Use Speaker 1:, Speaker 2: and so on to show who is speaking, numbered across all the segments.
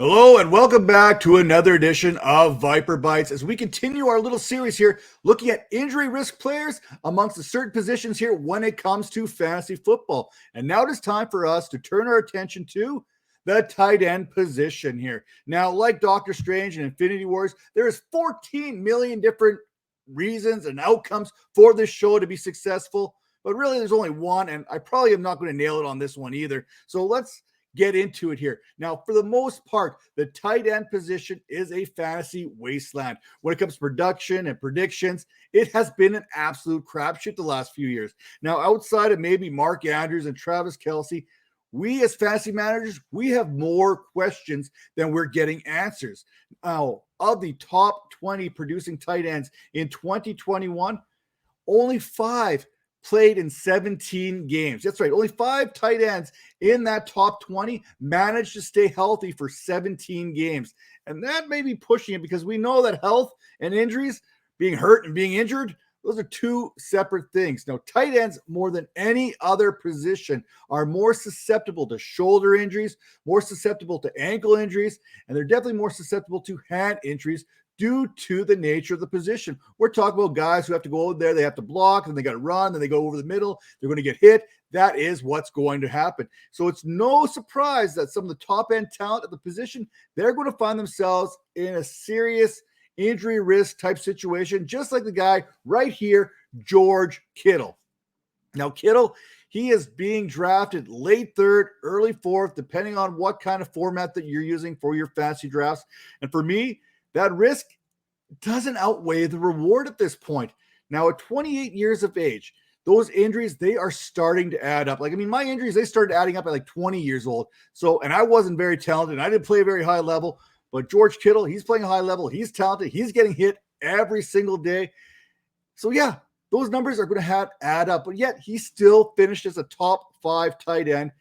Speaker 1: Hello and welcome back to another edition of Viper Bites as we continue our little series here looking at injury risk players amongst the certain positions here when it comes to fantasy football. And now it is time for us to turn our attention to the tight end position here. Now, like Doctor Strange and Infinity Wars, there is 14 million different reasons and outcomes for this show to be successful, but really there's only one, and I probably am not going to nail it on this one either. So let's get into it here. Now, for the most part, the tight end position is a fantasy wasteland. When it comes to production and predictions, it has been an absolute crapshoot the last few years. Now, outside of maybe Mark Andrews and Travis Kelce, we as fantasy managers, we have more questions than we're getting answers. Now, of the top 20 producing tight ends in 2021, only 5 played in 17 games. That's right. Only 5 tight ends in that top 20 managed to stay healthy for 17 games. And that may be pushing it because we know that health and injuries, being hurt and being injured, those are two separate things. Now, tight ends, more than any other position, are more susceptible to shoulder injuries, more susceptible to ankle injuries, and they're definitely more susceptible to hand injuries due to the nature of the position. We're talking about guys who have to go over there, they have to block, and they got to run, then they go over the middle, they're going to get hit. That is what's going to happen. So it's no surprise that some of the top end talent at the position, they're going to find themselves in a serious injury risk type situation, just like the guy right here, George Kittle. Now, Kittle, he is being drafted late third, early fourth, depending on what kind of format that you're using for your fantasy drafts. And for me, that risk doesn't outweigh the reward at this point. Now, at 28 years of age, those injuries, they are starting to add up. My injuries, they started adding up at like 20 years old. So, and I wasn't very talented. I didn't play a very high level, but George Kittle, he's playing a high level. He's talented. He's getting hit every single day. So, yeah, those numbers are going to add up. But yet, he still finished as a top 5 tight end.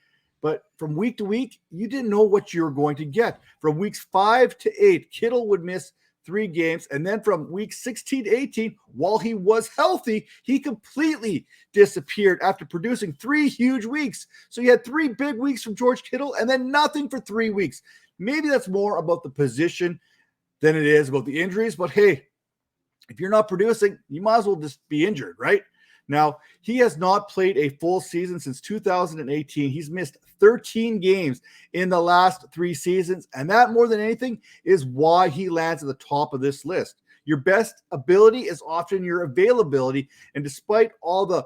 Speaker 1: But from week to week, you didn't know what you were going to get. From weeks 5 to 8, Kittle would miss 3 games. And then from week 16 to 18, while he was healthy, he completely disappeared after producing 3 huge weeks. So you had 3 big weeks from George Kittle and then nothing for 3 weeks. Maybe that's more about the position than it is about the injuries. But hey, if you're not producing, you might as well just be injured, right? Now, he has not played a full season since 2018. He's missed 13 games in the last 3 seasons, and that, more than anything, is why he lands at the top of this list. Your best ability is often your availability, and despite all the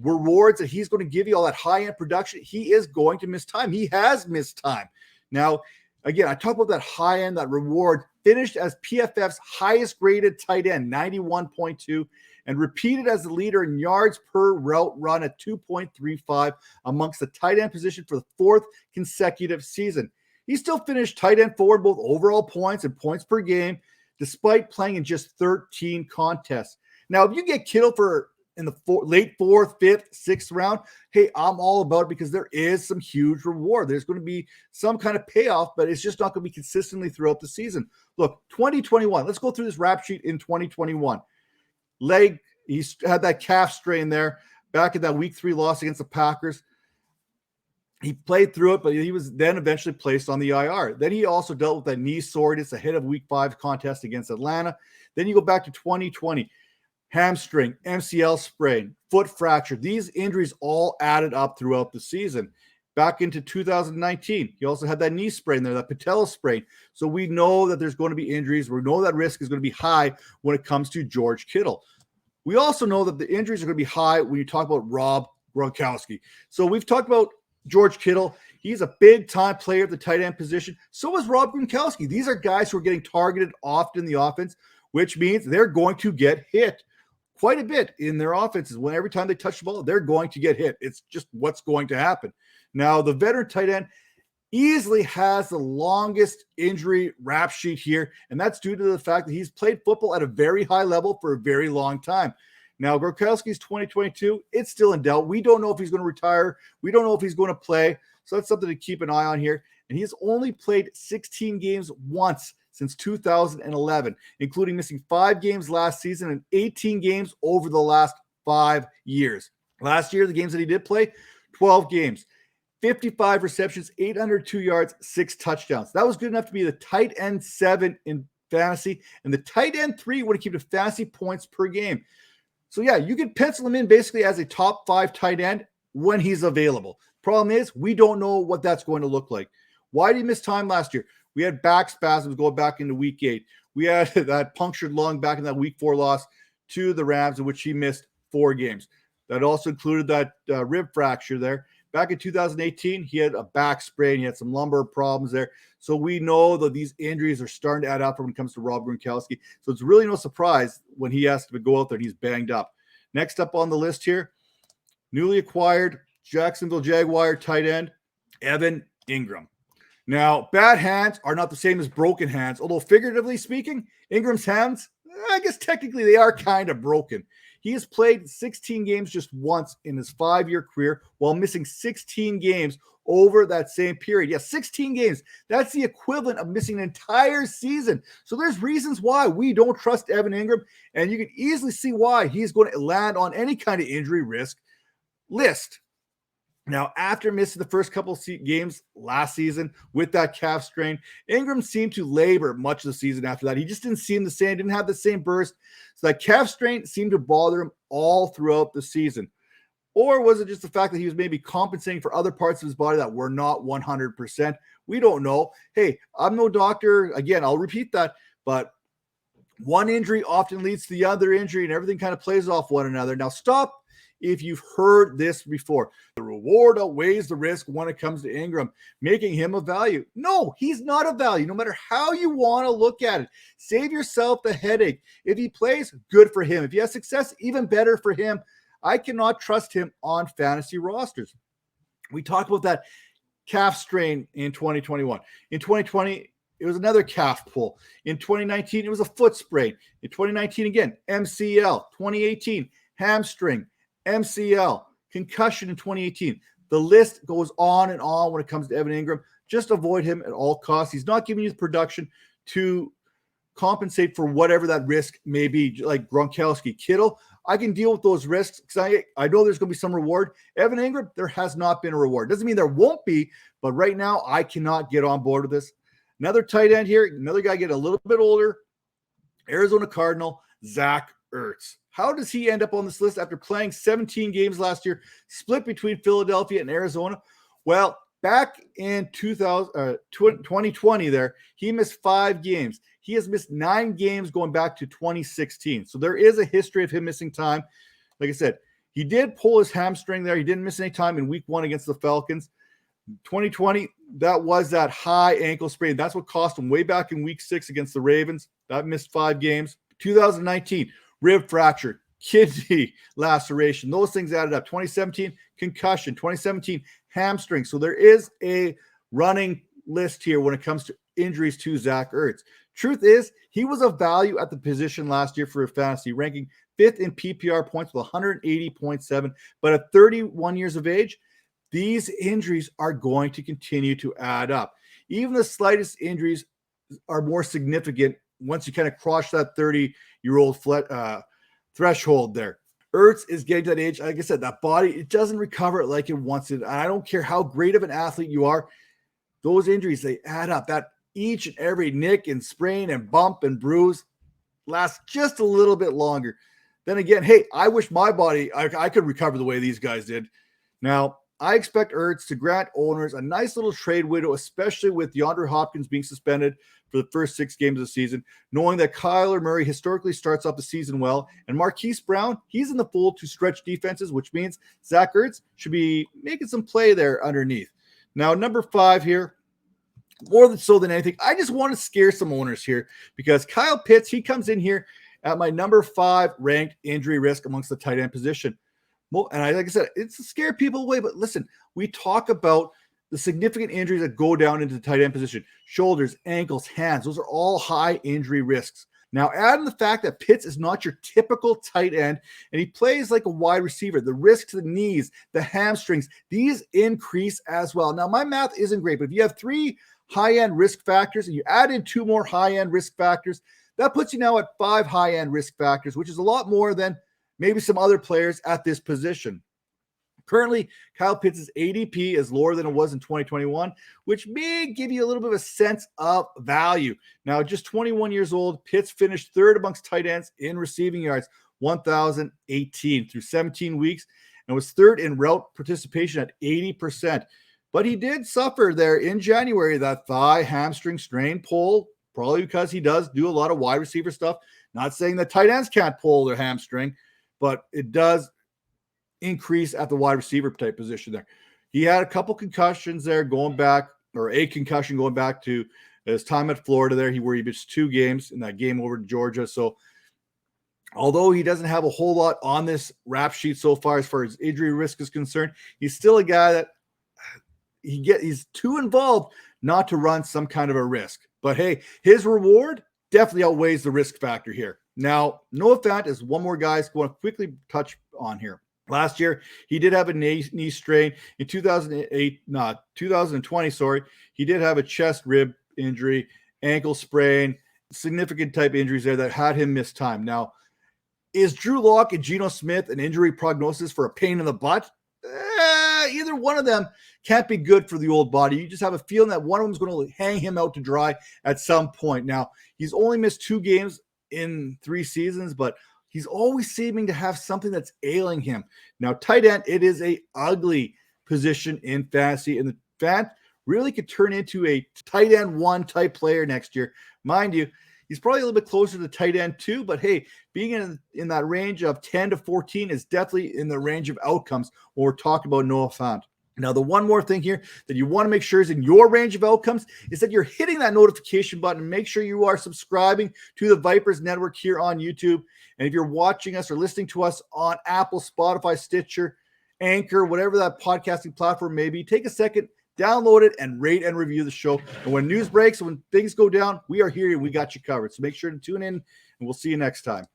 Speaker 1: rewards that he's going to give you, all that high-end production, he is going to miss time. He has missed time. Now, again, I talk about that high-end, that reward, finished as PFF's highest-graded tight end, 91.2, and repeated as the leader in yards per route run at 2.35 amongst the tight end position for the 4th consecutive season. He still finished tight end forward both overall points and points per game, despite playing in just 13 contests. Now, if you get Kittle in the late 4th, 5th, 6th round, hey, I'm all about it because there is some huge reward. There's going to be some kind of payoff, but it's just not going to be consistently throughout the season. Look, 2021, let's go through this rap sheet in 2021. He had that calf strain there back in that week 3 loss against the Packers. He played through it, but he was then eventually placed on the IR. Then he also dealt with that knee soreness ahead of week 5 contest against Atlanta. Then you go back to 2020, hamstring, MCL sprain, foot fracture. These injuries all added up throughout the season. Back into 2019, he also had that knee sprain there, that patella sprain. So we know that there's going to be injuries. We know that risk is going to be high when it comes to George Kittle. We also know that the injuries are going to be high when you talk about Rob Gronkowski. So we've talked about George Kittle. He's a big-time player at the tight end position. So is Rob Gronkowski. These are guys who are getting targeted often in the offense, which means they're going to get hit quite a bit in their offenses. When every time they touch the ball, they're going to get hit. It's just what's going to happen. Now, the veteran tight end easily has the longest injury rap sheet here, and that's due to the fact that he's played football at a very high level for a very long time. Now, Gronkowski's 2022, it's still in doubt. We don't know if he's going to retire. We don't know if he's going to play. So that's something to keep an eye on here. And he's only played 16 games once since 2011, including missing 5 games last season and 18 games over the last 5 years. Last year, the games that he did play, 12 games. 55 receptions, 802 yards, 6 touchdowns. That was good enough to be the tight end 7 in fantasy and the tight end 3 when it came to fantasy points per game. So yeah, you can pencil him in basically as a top 5 tight end when he's available. Problem is, we don't know what that's going to look like. Why did he miss time last year? We had back spasms going back into week 8. We had that punctured lung back in that week 4 loss to the Rams, in which he missed 4 games. That also included that rib fracture there. Back in 2018, he had a back sprain. He had some lumbar problems there. So we know that these injuries are starting to add up when it comes to Rob Gronkowski. So it's really no surprise when he has to go out there and he's banged up. Next up on the list here, newly acquired Jacksonville Jaguar tight end, Evan Engram. Now, bad hands are not the same as broken hands, although figuratively speaking, Ingram's hands, I guess technically they are kind of broken. He has played 16 games just once in his 5-year career while missing 16 games over that same period. Yeah, 16 games. That's the equivalent of missing an entire season. So there's reasons why we don't trust Evan Engram, and you can easily see why he's going to land on any kind of injury risk list. Now, after missing the first couple of games last season with that calf strain, Engram seemed to labor much of the season after that. He just didn't seem the same, didn't have the same burst. So that calf strain seemed to bother him all throughout the season. Or was it just the fact that he was maybe compensating for other parts of his body that were not 100%? We don't know. Hey, I'm no doctor. Again, I'll repeat that. But one injury often leads to the other injury, and everything kind of plays off one another. Now, stop if you've heard this before. The reward outweighs the risk when it comes to Engram, making him a value. No, he's not a value, no matter how you want to look at it. Save yourself the headache. If he plays, good for him. If he has success, even better for him. I cannot trust him on fantasy rosters. We talked about that calf strain in 2021. In 2020, it was another calf pull. In 2019, it was a foot sprain. In 2019, again, MCL. 2018, hamstring. MCL, concussion in 2018. The list goes on and on when it comes to Evan Engram. Just avoid him at all costs. He's not giving you the production to compensate for whatever that risk may be, like Gronkowski. Kittle, I can deal with those risks because I know there's going to be some reward. Evan Engram, there has not been a reward. Doesn't mean there won't be, but right now I cannot get on board with this. Another tight end here, another guy getting a little bit older, Arizona Cardinal, Zach Ertz. How does he end up on this list after playing 17 games last year, split between Philadelphia and Arizona? Well, back in 2020 there, he missed 5 games. He has missed 9 games going back to 2016. So there is a history of him missing time. Like I said, he did pull his hamstring there. He didn't miss any time in week 1 against the Falcons. 2020, that was that high ankle sprain. That's what cost him way back in week 6 against the Ravens. That missed 5 games. 2019, rib fracture, kidney laceration. Those things added up. 2017, concussion. 2017, hamstring. So there is a running list here when it comes to injuries to Zach Ertz. Truth is, he was a value at the position last year for fantasy, ranking 5th in PPR points with 180.7. But at 31 years of age, these injuries are going to continue to add up. Even the slightest injuries are more significant once you kind of cross that 30-year-old threshold there. Ertz is getting to that age. Like I said, that body, it doesn't recover like it wants it. And I don't care how great of an athlete you are. Those injuries, they add up. That each and every nick and sprain and bump and bruise lasts just a little bit longer. Then again, hey, I wish my body, I could recover the way these guys did. Now, I expect Ertz to grant owners a nice little trade window, especially with DeAndre Hopkins being suspended for the first 6 games of the season, knowing that Kyler Murray historically starts off the season well, and Marquise Brown, he's in the fold to stretch defenses, which means Zach Ertz should be making some play there underneath. Now, number 5 here, more so than anything, I just want to scare some owners here because Kyle Pitts, he comes in here at my number 5 ranked injury risk amongst the tight end position. And like I said, it's to scare people away. But listen, we talk about the significant injuries that go down into the tight end position. Shoulders, ankles, hands. Those are all high injury risks. Now, add in the fact that Pitts is not your typical tight end, and he plays like a wide receiver. The risk to the knees, the hamstrings, these increase as well. Now, my math isn't great, but if you have 3 high-end risk factors and you add in 2 more high-end risk factors, that puts you now at 5 high-end risk factors, which is a lot more than maybe some other players at this position. Currently, Kyle Pitts' ADP is lower than it was in 2021, which may give you a little bit of a sense of value. Now, just 21 years old, Pitts finished third amongst tight ends in receiving yards, 1,018 through 17 weeks, and was third in route participation at 80%. But he did suffer there in January, that thigh hamstring strain pull, probably because he does do a lot of wide receiver stuff. Not saying that tight ends can't pull their hamstring, but it does increase at the wide receiver type position there. He had a couple concussions there going back, or a concussion going back to his time at Florida there, where he missed 2 games in that game over to Georgia. So although he doesn't have a whole lot on this rap sheet so far as injury risk is concerned, he's still a guy that he's too involved not to run some kind of a risk. But hey, his reward definitely outweighs the risk factor here. Now, Noah Fant is one more guy I want to quickly touch on here. Last year, he did have a knee strain. In 2020, he did have a chest rib injury, ankle sprain, significant type injuries there that had him miss time. Now, is Drew Lock and Geno Smith an injury prognosis for a pain in the butt? Either one of them can't be good for the old body. You just have a feeling that one of them is going to hang him out to dry at some point. Now, he's only missed 2 games in 3 seasons, but he's always seeming to have something that's ailing him. Now, tight end, it is a ugly position in fantasy, and the Fant really could turn into a tight end 1 type player next year. Mind you, he's probably a little bit closer to tight end 2, but hey, being in that range of 10 to 14 is definitely in the range of outcomes when we're talking about Noah Fant. Now, the one more thing here that you want to make sure is in your range of outcomes is that you're hitting that notification button. Make sure you are subscribing to the Vipers Network here on YouTube. And if you're watching us or listening to us on Apple, Spotify, Stitcher, Anchor, whatever that podcasting platform may be, take a second, download it, and rate and review the show. And when news breaks, when things go down, we are here and we got you covered. So make sure to tune in, and we'll see you next time.